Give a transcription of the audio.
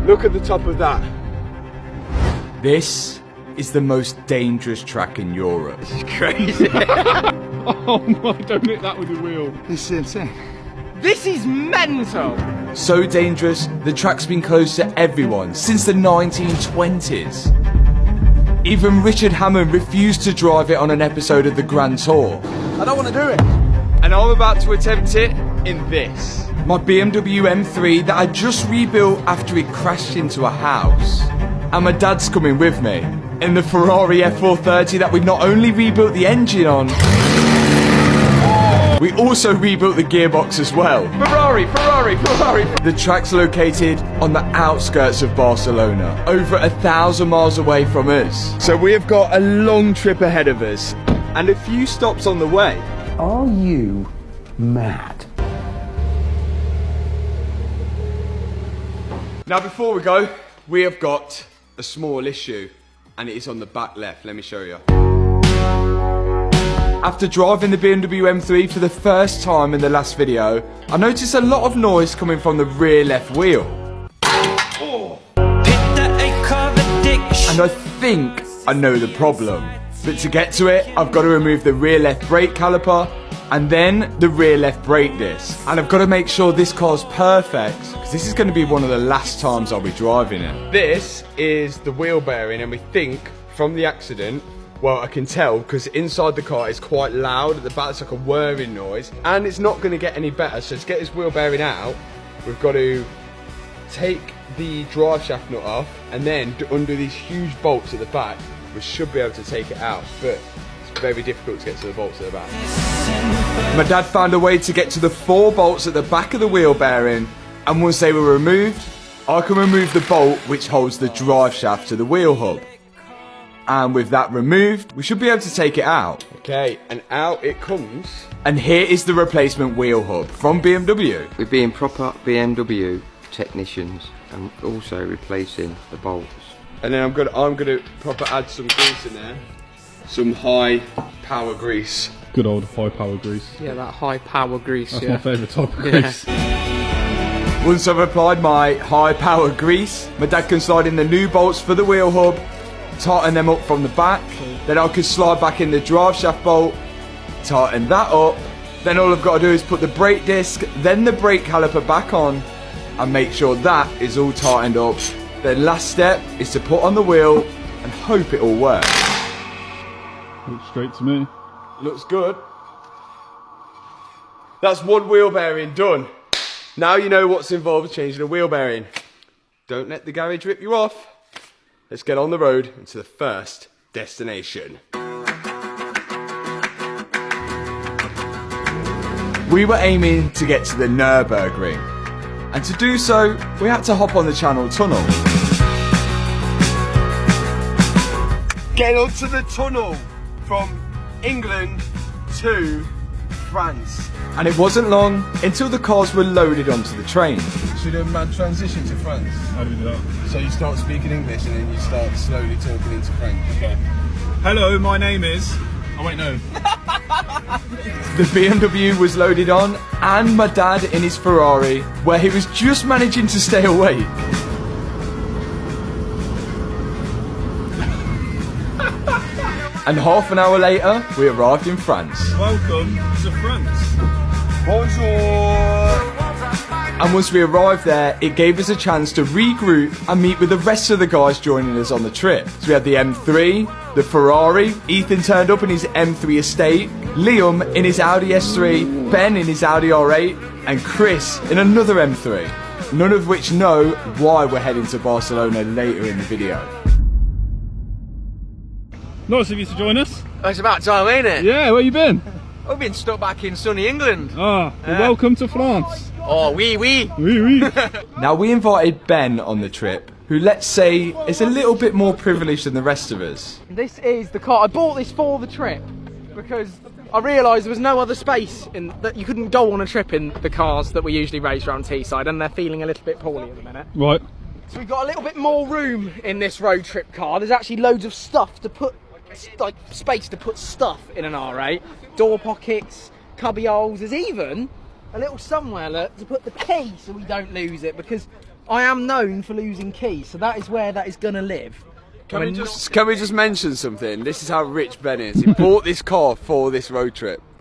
Look at the top of that. This is the most dangerous track in Europe. This is crazy. Oh my, don't hit that with the wheel. This is insane. This is mental. So dangerous, the track's been closed to everyone since the 1920s. Even Richard Hammond refused to drive it on an episode of the Grand Tour. I don't want to do it. And I'm about to attempt it in this. My BMW M3 that I just rebuilt after it crashed into a house. And my dad's coming with me in the Ferrari F430 that we not only rebuilt the engine on, we also rebuilt the gearbox as well. Ferrari. The track's located on the outskirts of Barcelona, over 1,000 miles away from us. So we have got a long trip ahead of us and a few stops on the way. Are you mad? Now before we go, we have got a small issue and it is on the back left. Let me show you. After driving the BMW M3 for the first time in the last video, I noticed a lot of noise coming from the rear left wheel. And I think I know the problem. But to get to it, I've got to remove the rear left brake caliper and then the rear left brake disc. And I've got to make sure this car's perfect, because this is going to be one of the last times I'll be driving it. This is the wheel bearing and we think from the accident, well, I can tell because inside the car it's quite loud. At the back it's like a whirring noise and it's not going to get any better. So to get this wheel bearing out, we've got to take the drive shaft nut off and then undo these huge bolts at the back. We should be able to take it out, but it's very difficult to get to the bolts at the back. My dad found a way to get to the 4 bolts at the back of the wheel bearing, and once they were removed, I can remove the bolt which holds the drive shaft to the wheel hub. And with that removed, we should be able to take it out. Okay, and out it comes. And here is the replacement wheel hub from BMW. We're being proper BMW technicians and also replacing the bolts. And then I'm gonna proper add some grease in there. Some high power grease. Good old high power grease. Yeah, that high power grease. That's my favourite type of grease. Once I've applied my high power grease, my dad can slide in the new bolts for the wheel hub, tighten them up from the back, then I can slide back in the drive shaft bolt, tighten that up, then all I've got to do is put the brake disc, then the brake caliper back on, and make sure that is all tightened up. The last step is to put on the wheel and hope it all works. Looks straight to me. Looks good. That's one wheel bearing done. Now you know what's involved with changing a wheel bearing. Don't let the garage rip you off. Let's get on the road into the first destination. We were aiming to get to the Nürburgring, and to do so, we had to hop on the Channel Tunnel. Get onto the tunnel from England to France. And it wasn't long until the cars were loaded onto the train. Should we do a mad transition to France? How do we do that? So you start speaking English and then you start slowly talking into French. Okay. Hello, my name is... Oh wait, no. The BMW was loaded on, and my dad in his Ferrari, where he was just managing to stay awake. And half an hour later, we arrived in France. Welcome to France. Bonjour! And once we arrived there, it gave us a chance to regroup and meet with the rest of the guys joining us on the trip. So we had the M3, the Ferrari, Ethan turned up in his M3 Estate, Liam in his Audi S3, Ben in his Audi R8, and Chris in another M3. None of which know why we're heading to Barcelona later in the video. Nice of you to join us. It's about time, ain't it? Yeah, where you been? We've been stuck back in sunny England. Ah, well, welcome to France. Oh, oui. Oui, oui. Now we invited Ben on the trip, who let's say is a little bit more privileged than the rest of us. This is the car. I bought this for the trip because I realised there was no other space in that you couldn't go on a trip in the cars that we usually race around Teesside, and they're feeling a little bit poorly at the minute. Right. So we've got a little bit more room in this road trip car. There's actually loads of stuff to put, like space to put stuff in an R8. Door pockets, cubby holes. There's even a little somewhere to put the key so we don't lose it, because I am known for losing keys, so that is where that is gonna live. Can we just mention something? This is how rich Ben is. He bought this car for this road trip.